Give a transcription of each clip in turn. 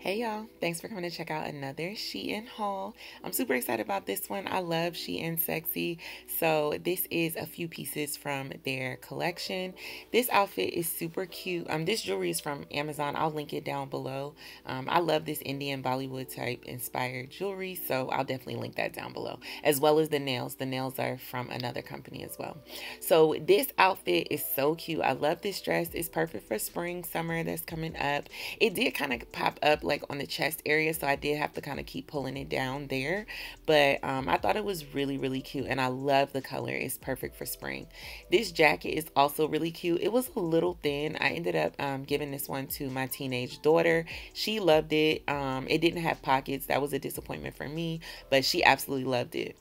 Hey y'all, thanks for coming to check out another Shein haul. I'm super excited about this one. I love Shein Sexy. So this is a few pieces from their collection. This outfit is super cute. This jewelry is from Amazon. I'll link it down below. I love this Indian Bollywood type inspired jewelry, so I'll definitely link that down below, as well as the nails. The nails are from another company as well. So this outfit is so cute. I love this dress. It's perfect for spring, summer that's coming up. It did kind of pop up like on the chest area, so I did have to kind of keep pulling it down there, but I thought it was really cute, and I love the color. It's perfect for spring. This jacket is also really cute. It was a little thin. I ended up giving this one to my teenage daughter. She loved it. It didn't have pockets. That was a disappointment for me, but she absolutely loved it.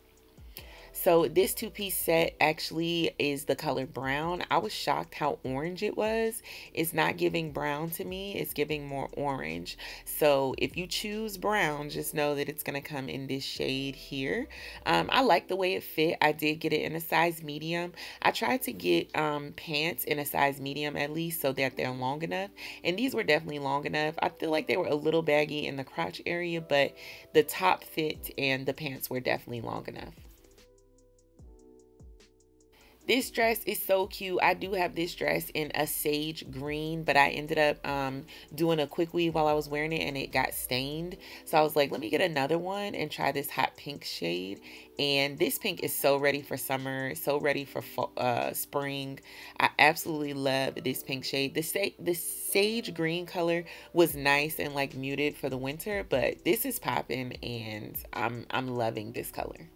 So this two-piece set actually is the color brown. I was shocked how orange it was. It's not giving brown to me. It's giving more orange. So if you choose brown, just know that it's going to come in this shade here. I like the way it fit. I did get it in a size medium. I tried to get pants in a size medium at least so that they're long enough. And these were definitely long enough. I feel like they were a little baggy in the crotch area, but the top fit and the pants were definitely long enough. This dress is so cute. I do have this dress in a sage green, but I ended up doing a quick weave while I was wearing it and it got stained. So I was like, let me get another one and try this hot pink shade. And this pink is so ready for summer, so ready for spring. I absolutely love this pink shade. The sage green color was nice and like muted for the winter, but this is popping and I'm loving this color.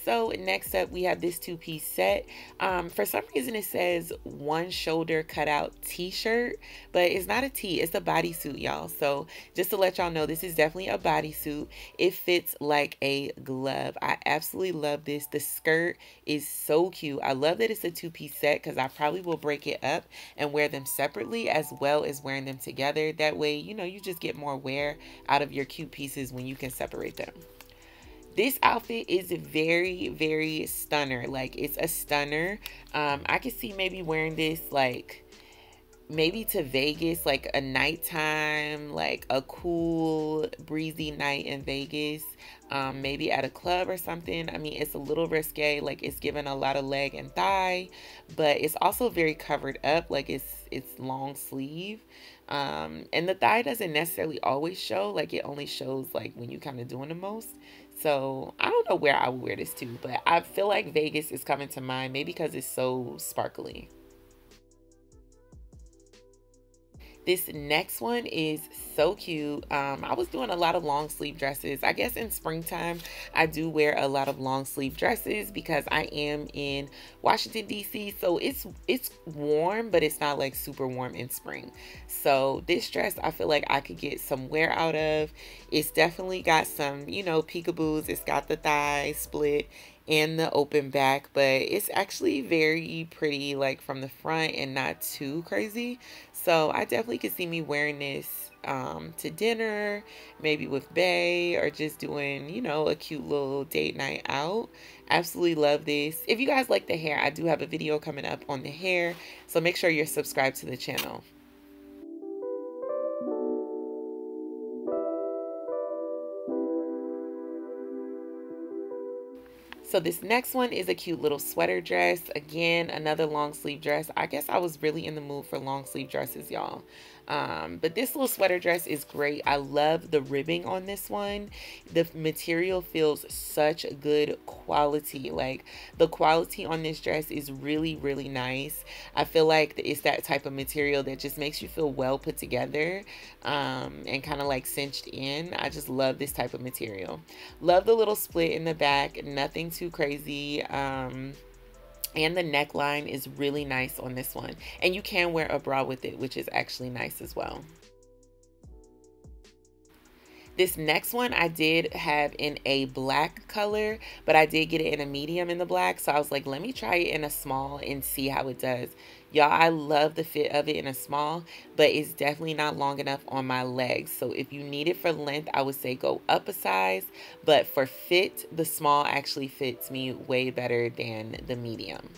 So next up, we have this two-piece set. For some reason, it says one shoulder cutout t-shirt, but it's not a tee, it's a bodysuit, y'all. So just to let y'all know, this is definitely a bodysuit. It fits like a glove. I absolutely love this. The skirt is so cute. I love that it's a two-piece set because I probably will break it up and wear them separately as well as wearing them together. That way, you know, you just get more wear out of your cute pieces when you can separate them. This outfit is very stunner. Like, it's a stunner. I could see maybe wearing this like maybe to Vegas, like a nighttime, like a cool breezy night in Vegas, maybe at a club or something. I mean, it's a little risque, like it's giving a lot of leg and thigh, but it's also very covered up, like it's long sleeve. And the thigh doesn't necessarily always show, like it only shows like when you kind of doing the most. So I don't know where I would wear this to, but I feel like Vegas is coming to mind, maybe because it's so sparkly. This next one is so cute. I was doing a lot of long sleeve dresses. I guess in springtime, I do wear a lot of long sleeve dresses because I am in Washington, D.C. So it's warm, but it's not like super warm in spring. So this dress, I feel like I could get some wear out of. It's definitely got some, you know, peekaboos. It's got the thigh split and the open back, but it's actually very pretty, like from the front and not too crazy. So I definitely could see me wearing this to dinner, maybe with Bae, or just doing, you know, a cute little date night out. Absolutely love this. If you guys like the hair, I do have a video coming up on the hair, so make sure you're subscribed to the channel. So this next one is a cute little sweater dress. Again, another long sleeve dress. I guess I was really in the mood for long sleeve dresses, y'all. But this little sweater dress is great. I love the ribbing on this one. The material feels such good quality. Like, the quality on this dress is really nice. I feel like it's that type of material that just makes you feel well put together, and kind of like cinched in. I just love this type of material. Love the little split in the back. Nothing too crazy. And the neckline is really nice on this one. And you can wear a bra with it, which is actually nice as well. This next one I did have in a black color, but I did get it in a medium in the black. So I was like, let me try it in a small and see how it does. Y'all, I love the fit of it in a small, but it's definitely not long enough on my legs. So if you need it for length, I would say go up a size. But for fit, the small actually fits me way better than the medium.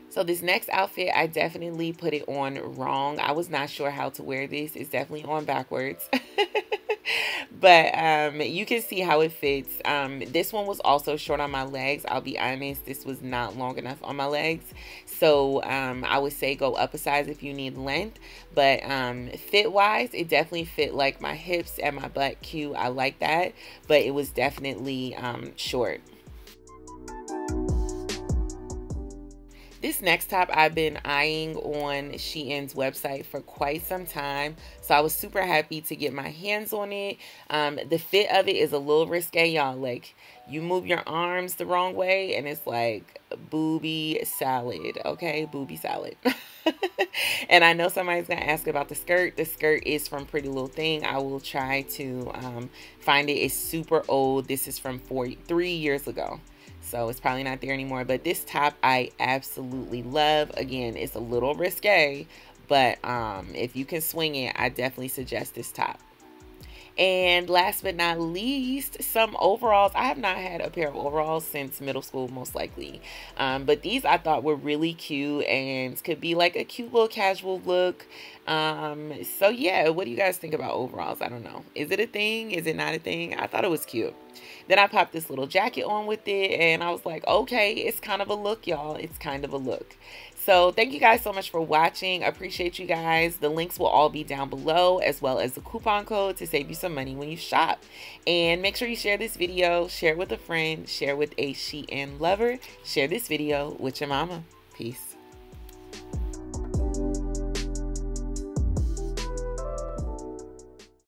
So this next outfit, I definitely put it on wrong. I was not sure how to wear this. It's definitely on backwards. But you can see how it fits. This one was also short on my legs. I'll be honest, this was not long enough on my legs. So I would say go up a size if you need length. But fit wise, it definitely fit like my hips and my butt cute. I like that. But it was definitely short. This next top I've been eyeing on Shein's website for quite some time, so I was super happy to get my hands on it. The fit of it is a little risque, y'all. Like, you move your arms the wrong way and it's like booby salad, okay? Booby salad. And I know somebody's gonna ask about the skirt. The skirt is from Pretty Little Thing. I will try to find it. It's super old. This is from 3 years ago. So it's probably not there anymore. But this top I absolutely love. Again, it's a little risque, but if you can swing it, I definitely suggest this top. And last but not least, some overalls. I have not had a pair of overalls since middle school, most likely. But these I thought were really cute and could be like a cute little casual look. So yeah, what do you guys think about overalls? I don't know. Is it a thing? Is it not a thing? I thought it was cute. Then I popped this little jacket on with it and I was like, okay, it's kind of a look, y'all. It's kind of a look. So thank you guys so much for watching. I appreciate you guys. The links will all be down below, as well as the coupon code to save you some money when you shop. And make sure you share this video, share it with a friend, share with a Shein lover, share this video with your mama. Peace.